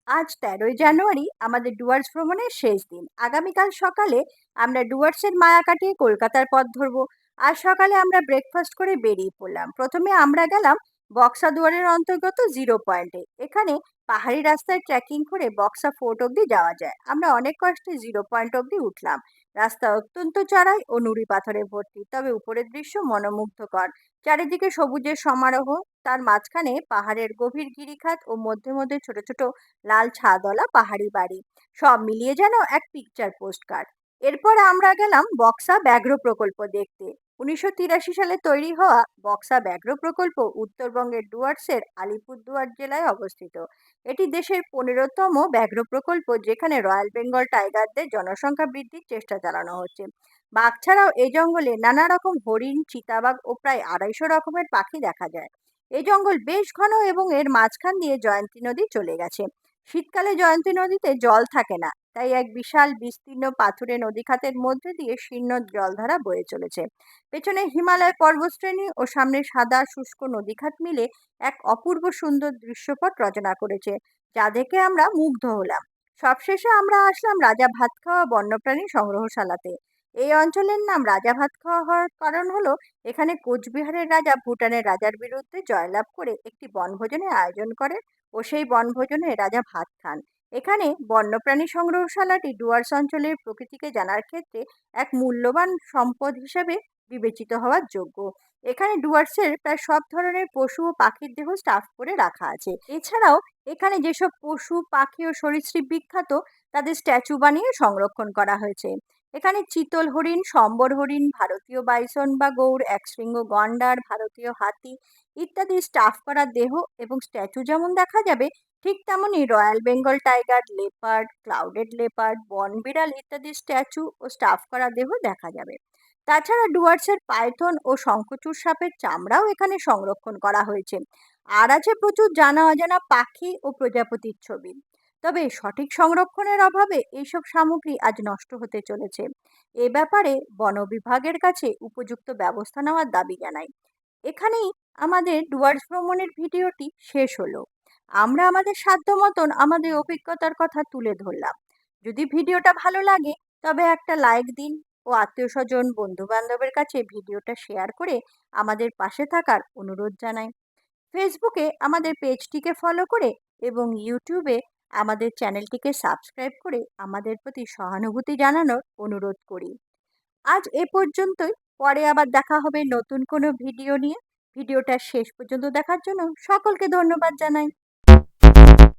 আজ 13ই জানুয়ারি আমাদের ডুয়ার্স ভ্রমণের শেষ দিন। আগামীকাল সকালে আমরা ডুয়ার্সের মায়া কাটিয়ে কলকাতার পথ ধরবো। আজ সকালে আমরা ব্রেকফাস্ট করে বেরিয়ে পড়লাম। প্রথমে আমরা গেলাম বক্সা দুয়ারের অন্তর্গত জিরো পয়েন্টে। এখানে পাহাড়ি রাস্তায় ট্রেকিং করে বক্সা ফোর্ট অব্দি যাওয়া যায়। আমরা অনেক কষ্টে জিরো পয়েন্ট অব্দি উঠলাম। রাস্তা অত্যন্ত চড়াই ও নুড়ি পাথরে ভর্তি, তবে উপরের দৃশ্য মনোমুগ্ধকর। চারিদিকে সবুজের সমারোহ, তার মাঝখানে পাহাড়ের গভীর গিরিখাত ও মধ্যে মধ্যে ছোট ছোট লাল ছাদওয়ালা পাহাড়ি বাড়ি। সব মিলিয়ে যেন এক পিকচার পোস্টকার্ড। এরপর আমরা গেলাম বক্সা ব্যাঘ্র প্রকল্প দেখতে। 1983 সালে তৈরি হওয়া বক্সা ব্যাঘ্র প্রকল্প উত্তরবঙ্গের ডুয়ার্সের আলিপুরদুয়ার জেলায় অবস্থিত। এটি দেশের 15তম ব্যাঘ্র প্রকল্প, যেখানে রয়্যাল বেঙ্গল টাইগারদের জনসংখ্যা বৃদ্ধির চেষ্টা চালানো হচ্ছে। বাঘ ছাড়াও এই জঙ্গলে নানা রকম হরিণ, চিতাবাঘ ও প্রায় 250 রকমের পাখি দেখা যায়। এই জঙ্গল বেশ ঘন এবং এর মাঝখান দিয়ে জয়ন্তী নদী চলে গেছে। শীতকালে জয়ন্তী নদীতে জল থাকে না, তাই এক বিশাল বিস্তীর্ণ পাথুরে নদীখাতের মধ্যে দিয়ে শীর্ণ জলধারা বয়ে চলেছে। পেছনে হিমালয় পর্বতশ্রেণী ও সামনে সাদা শুষ্ক নদীখাত মিলে এক অপূর্ব সুন্দর দৃশ্যপট রচনা করেছে, যা দেখে আমরা মুগ্ধ হলাম। সবশেষে আমরা আসলাম রাজা ভাতখাওয়া বন্যপ্রাণী সংগ্রহশালাতে। এই অঞ্চলের নাম রাজা ভাতখাওয়া হওয়ার কারণ হলো, এখানে কোচবিহারের রাজা ভুটানের রাজার বিরুদ্ধে জয়লাভ করে একটি বনভোজনের আয়োজন করে ও সেই বনভোজনে রাজা ভাত খান। এখানে বন্যপ্রাণী সংগ্রহশালাটি ডুয়ার্স অঞ্চলের প্রকৃতিকে জানার ক্ষেত্রে এক মূল্যবান সম্পদ হিসেবে বিবেচিত হওয়ার যোগ্য। এখানে ডুয়ার্সের প্রায় সব ধরনের পশু ও পাখির দেহ স্টাফ করে রাখা আছে। এছাড়াও এখানে যেসব পশু, পাখি ও সরীসৃপ বিখ্যাত, তাদের স্ট্যাচু বানিয়ে সংরক্ষণ করা হয়েছে। এখানে চিতল হরিণ, সম্বর হরিণ, ভারতীয় বাইসন বা গৌড়, একশৃঙ্গ গন্ডার, ভারতীয় হাতি ইত্যাদি স্টাফ করা দেহ এবং স্ট্যাচু যেমন দেখা যাবে, ঠিক তেমনি royal Bengal tiger, leopard, clouded leopard, বন বিড়াল ইত্যাদি স্ট্যাচু ও স্টাফ করা দেহ দেখা যাবে। তাছাড়া ডুয়ার্সের পাইথন ও শঙ্খচূড় সাপের চামড়াও এখানে সংরক্ষণ করা হয়েছে। আর আছে প্রচুর জানা অজানা পাখি ও প্রজাপতির ছবি। তবে সঠিক সংরক্ষণের অভাবে এইসব সামগ্রী আজ নষ্ট হতে চলেছে। এ ব্যাপারে বন বিভাগের কাছে উপযুক্ত ব্যবস্থা নেওয়ার দাবি জানাই। এখানেই আমাদের ডুয়ার্স ভ্রমণের ভিডিওটি শেষ হলো। আমরা আমাদের সাধ্য মতন আমাদের অভিজ্ঞতার কথা তুলে ধরলাম। যদি ভিডিওটা ভালো লাগে তবে একটা লাইক দিন ও আত্মীয় স্বজন, বন্ধু বান্ধবের কাছে ভিডিওটা শেয়ার করে আমাদের পাশে থাকার অনুরোধ জানাই। ফেসবুকে আমাদের পেজটিকে ফলো করে এবং ইউটিউবে আমাদের চ্যানেলটিকে সাবস্ক্রাইব করে আমাদের প্রতি সহানুভূতি জানানোর অনুরোধ করি। আজ এ পর্যন্তই। পরে আবার দেখা হবে নতুন কোনো ভিডিও নিয়ে। ভিডিওটা শেষ পর্যন্ত দেখার জন্য সকলকে ধন্যবাদ জানাই।